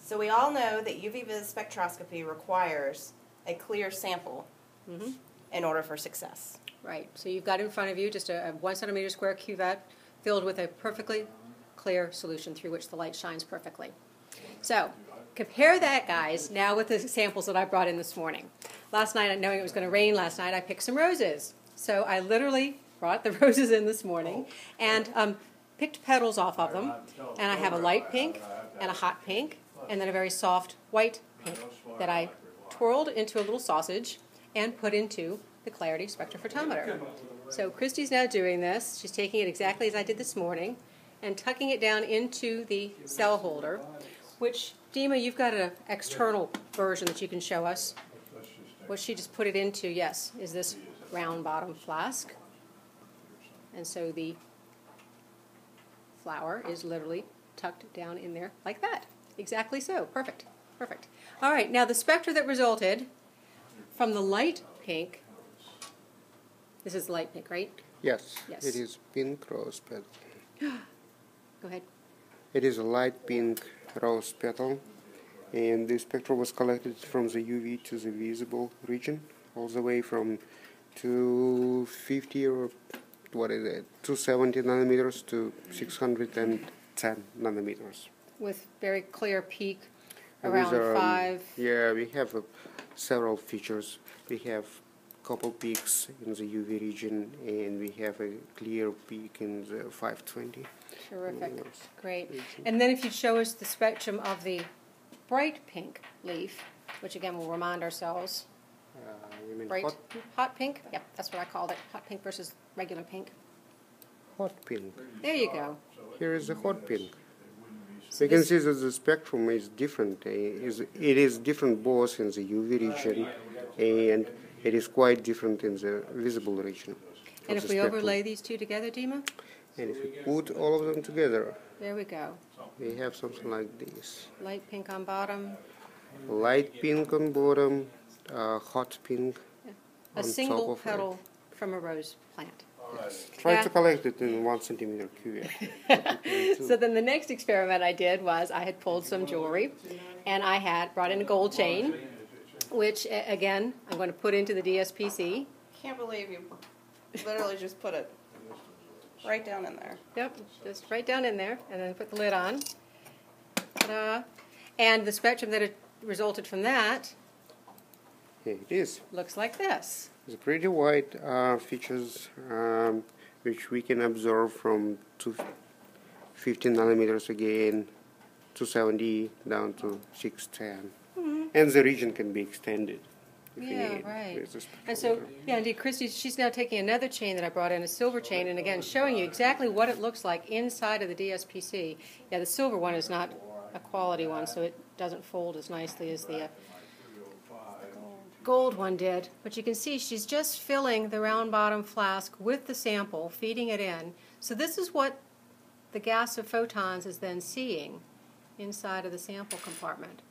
So we all know that UV spectroscopy requires a clear sample in order for success. Right. So you've got in front of you just a 1 centimeter square cuvette filled with a perfectly clear solution through which the light shines perfectly. So compare that, guys, now with the samples that I brought in this morning. Last night, knowing it was going to rain last night, I picked some roses. So I literally brought the roses in this morning and picked petals off of them. And I have a light pink and a hot pink and then a very soft white pink that I twirled into a little sausage and put into the Clarity spectrophotometer. So Christy's now doing this. She's taking it exactly as I did this morning and tucking it down into the cell holder, which, Dima, you've got an external version that you can show us. What she just put it into, yes, is this round bottom flask. And so the flower is literally tucked down in there like that. Exactly so. Perfect. Perfect. All right, now the spectra that resulted from the light pink, this is the light pink, right? Yes, Yes. It is pink rose petal. Go ahead. It is a light pink rose petal, and the spectra was collected from the UV to the visible region, all the way from 250 or what is it, 270 nanometers to 610 nanometers. With very clear peak And around these are, 5. Yeah, we have several features. We have couple peaks in the UV region, and we have a clear peak in the 520. Terrific. Great. And then if you'd show us the spectrum of the bright pink leaf, which again we'll remind ourselves. You mean Bright hot pink? Yep, that's what I called it. Hot pink versus regular pink. hot pink. There you go. Here is the hot pink. So We can see that the spectrum is different. It is different both in the UV region and it is quite different in the visible region. And if we overlay these two together, Dima? And if we put all of them together, There we go. we have something like this. Light pink on bottom. Light pink on bottom, hot pink A on single top of petal from a rose plant. Try to collect it in 1 centimeter cuvette. So then the next experiment I did was I had pulled some jewelry and I had brought in a gold chain, which again I'm going to put into the DSPC. Can't believe you literally just put it right down in there. Yep, just right down in there and then put the lid on. Ta-da. And the spectrum that resulted from that Here it is. looks like this. It's pretty white features which we can observe from 250 nanometers again, 270 down to 610. And the region can be extended if you Yeah, need. right. There's a spectrometer. And so, yeah, indeed, Christy, she's now taking another chain that I brought in, a silver chain, and again, showing you exactly what it looks like inside of the DSPC. Yeah, the silver one is not a quality one, so it doesn't fold as nicely as the gold one did. But you can see she's just filling the round bottom flask with the sample, feeding it in. So this is what the gas of photons is then seeing inside of the sample compartment.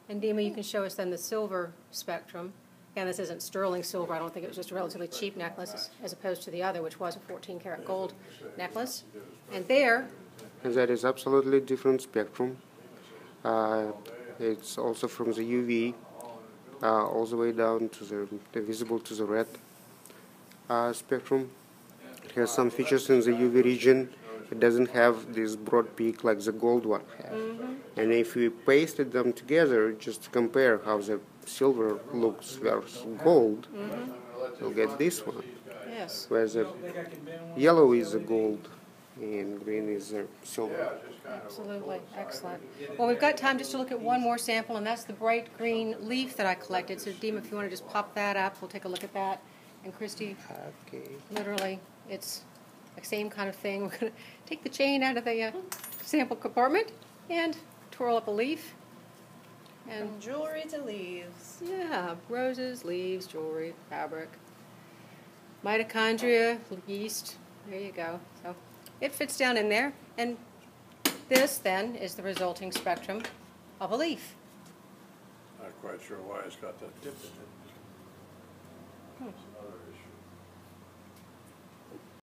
And Dima, you can show us then the silver spectrum. Again, this isn't sterling silver. I don't think it was just a relatively cheap necklace as opposed to the other, which was a 14-karat gold necklace. And there, And that is absolutely different spectrum. It's also from the UV all the way down to the visible to the red spectrum. It has some features in the UV region. It doesn't have this broad peak like the gold one has. And if we pasted them together, just to compare how the silver looks versus gold, we'll get this one. yes. Where the yellow is the gold and green is the silver. Absolutely. Excellent. Well, we've got time just to look at one more sample, and that's the bright green leaf that I collected. So, Dima, if you want to just pop that up, we'll take a look at that. And Christy, Okay. literally, it's the same kind of thing. We're going to take the chain out of the sample compartment and twirl up a leaf. And From jewelry to leaves. yeah, roses, leaves, jewelry, fabric, mitochondria, yeast. There you go. So it fits down in there, and this then is the resulting spectrum of a leaf. Not quite sure why it's got that dip in it.